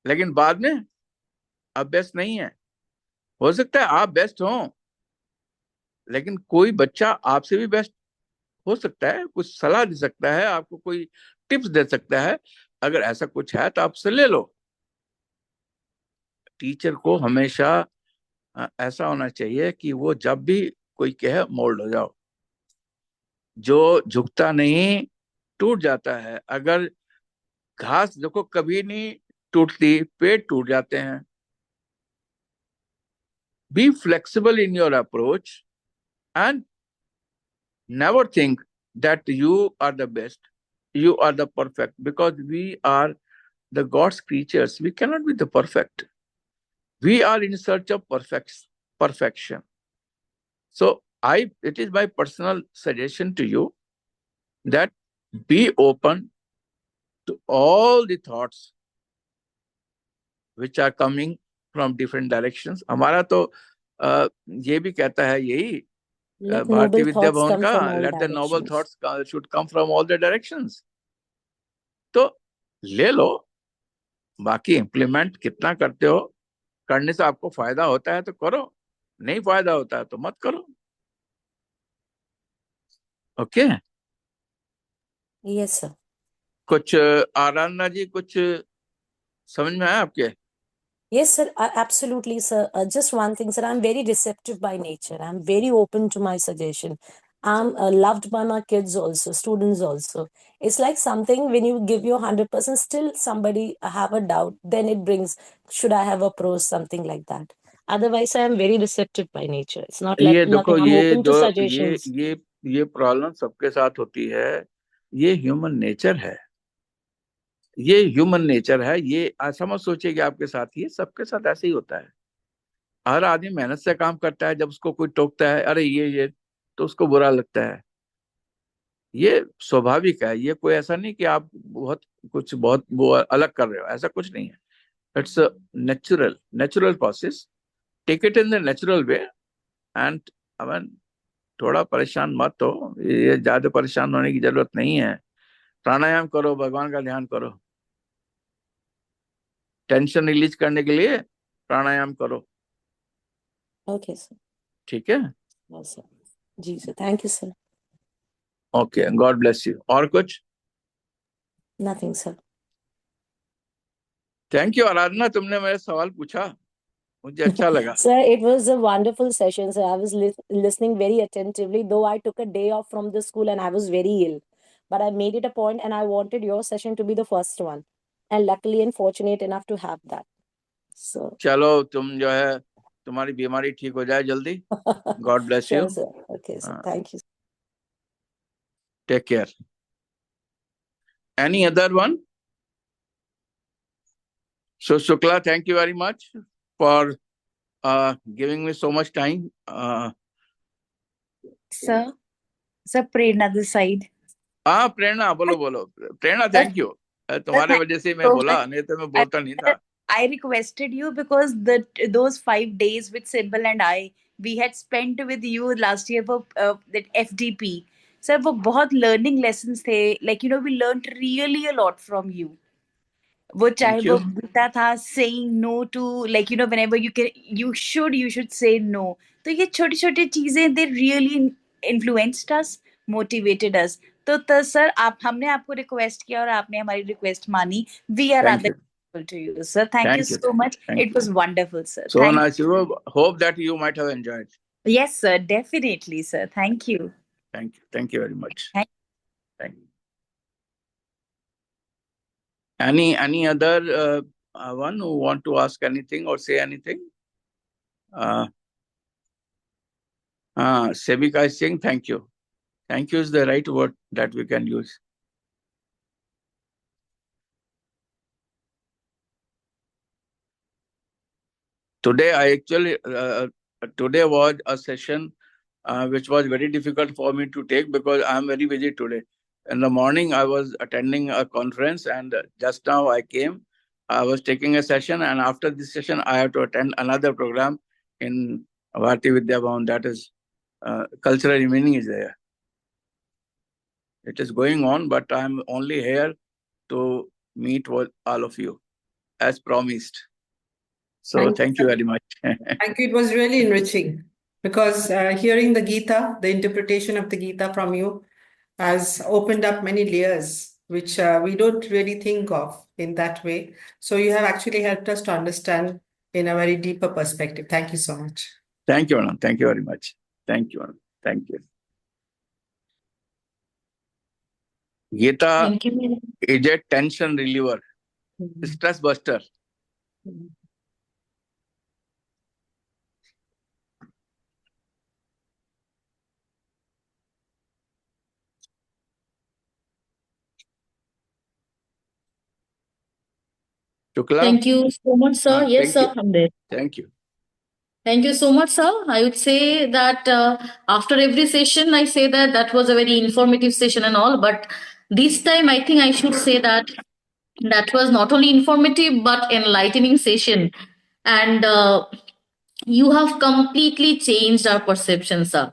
लेकिन बाद में अब बेस्ट नहीं है। हो सकता है आप बेस्ट हो, लेकिन कोई बच्चा आपसे भी बेस्ट हो सकता है, कुछ सलाह दे सकता है आपको, कोई टिप्स दे सकता है। अगर ऐसा कुछ है तो आपसे ले लो। टीचर को हमेशा ऐसा होना चाहिए कि वो जब भी कोई कहे मोल्ड हो जाओ, जो झुकता नहीं टूट जाता है। अगर घास देखो कभी नहीं टूटती, पेड़ टूट जाते हैं। Be flexible in your approach and never think that you are the best, you are the perfect, because we are the God's creatures. We cannot be the perfect. We are in search of perfection. So it is my personal suggestion to you that be open to all the thoughts which are coming from different directions. हमारा तो ये भी कहता है यही Let भारतीय noble विद्या thoughts भवन come का, from all let the noble directions. thoughts should come from all the directions. तो ले लो, बाकी इम्प्लीमेंट कितना करते हो, करने से आपको फायदा होता है तो करो, नहीं फायदा होता है तो मत करो। ओके। Yes, sir. कुछ आराधना जी, कुछ समझ में आया आपके? Yes, sir. Absolutely, sir. Just one thing, sir. I'm very receptive by nature. I'm very open to my suggestion. I'm loved by my kids also, students also. It's like something when you give your 100%, still somebody have a doubt. Then it brings, should I have a pro, something like that. Otherwise, I am very receptive by nature. It's not like ये nothing. देखो, I'm ये open to जो suggestions. ये problem सबके साथ होती है। ये ह्यूमन नेचर है, ये ह्यूमन नेचर है। ये ऐसा मत सोचिए कि आपके साथ ही है, सबके साथ ऐसे ही होता है। हर आदमी मेहनत से काम करता है, जब उसको कोई टोकता है अरे ये, तो उसको बुरा लगता है। ये स्वाभाविक है। ये कोई ऐसा नहीं कि आप बहुत वो अलग कर रहे हो, ऐसा कुछ नहीं है। It's natural process. Take it in the natural way and I mean थोड़ा परेशान मत हो, ये ज्यादा परेशान होने की जरूरत नहीं है। प्राणायाम करो, भगवान का ध्यान करो, टेंशन रिलीज करने के लिए प्राणायाम करो। Okay, sir. ठीक है? Yes, sir. जी, sir. Thank you, sir. Okay, God bless you. और कुछ? Nothing, sir. Thank you Aradhana, तुमने मेरे सवाल पूछा, मुझे अच्छा लगा। Sir, it was a wonderful session. Sir, I was listening very attentively, though I took a day off from the school and I was very ill. But I made it a point and I wanted your session to be the first one. And luckily and fortunate enough to have that. So, चलो, तुम जो है तुम्हारी बीमारी ठीक हो जाए जल्दी। God bless you. sure, sir. Okay, sir. Thank you. Take care. Any other one? So Shukla, thank you very much for giving me so much time. Sir, Prerna this side. हाँ प्रेरणा, बोलो प्रेरणा, Sir, थैंक यू। sir, तुम्हारे thank वजह से you मैं so बोला, much. नहीं तो मैं बोलता नहीं था। I requested you because those 5 days with Simple and I we had spent with you last year for that FDP. Sir, वो बहुत learning lessons थे. Like we learned really a lot from you. वो चाहे thank वो you. Gita था, saying no to, like whenever you should say no. तो ये छोटी छोटी चीजें they really influenced us, motivated us. तो सर हमने आपको रिक्वेस्ट किया और आपने हमारी रिक्वेस्ट मानी. We are thank rather you. grateful to you, sir. Thank you thank you. so much. Thank It you was wonderful, sir. So Thank nice. Hope that you might have enjoyed. Yes, sir. Definitely, sir. Thank you. Thank you very much. Thank thank you. Any other one who want to ask anything or say anything? Sevika is saying thank you. Thank you is the right word that we can use. Today today was a session which was very difficult for me to take because I am very busy today. In the morning, I was attending a conference, and just now I came. I was taking a session, and after this session, I have to attend another program in Bharati Vidya Bhavan. That is cultural evening is there. It is going on, but I am only here to meet all of you as promised. So thank you very much. Thank you. It was really enriching because hearing the Gita, the interpretation of the Gita from you, has opened up many layers which we don't really think of in that way. So you have actually helped us to understand in a very deeper perspective. Thank you so much. Thank you, Anand. Thank you very much. Thank you, Anand. Thank you. Gita Thank you. is a tension reliever, stress buster. Shukla? Thank you so much, sir. Yes, Thank you. sir, I'm there. Thank you. Thank you so much, sir. I would say that after every session, I say that that was a very informative session and all. But this time, I think I should say that that was not only informative but enlightening session. And you have completely changed our perception, sir.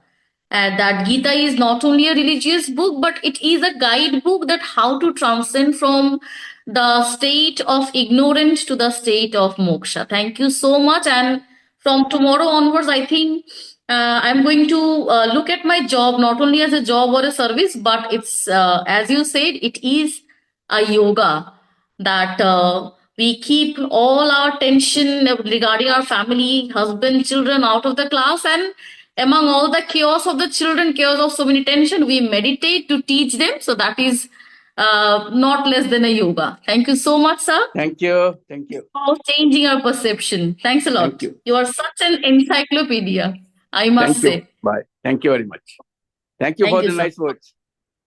That Gita is not only a religious book, but it is a guidebook that how to transcend from the state of ignorance to the state of moksha. Thank you so much. And from tomorrow onwards, I think I'm going to look at my job not only as a job or a service, but it's as you said, it is a yoga that we keep all our tension regarding our family, husband, children out of the class, and among all the chaos of the children, chaos of so many tension, we meditate to teach them. So that is not less than a yoga. Thank you so much, sir. Thank you. Thank you. For changing our perception. Thanks a lot. Thank you. You are such an encyclopedia, I must Thank you. say. Bye. Thank you very much. Thank you Thank for you, the sir. nice words.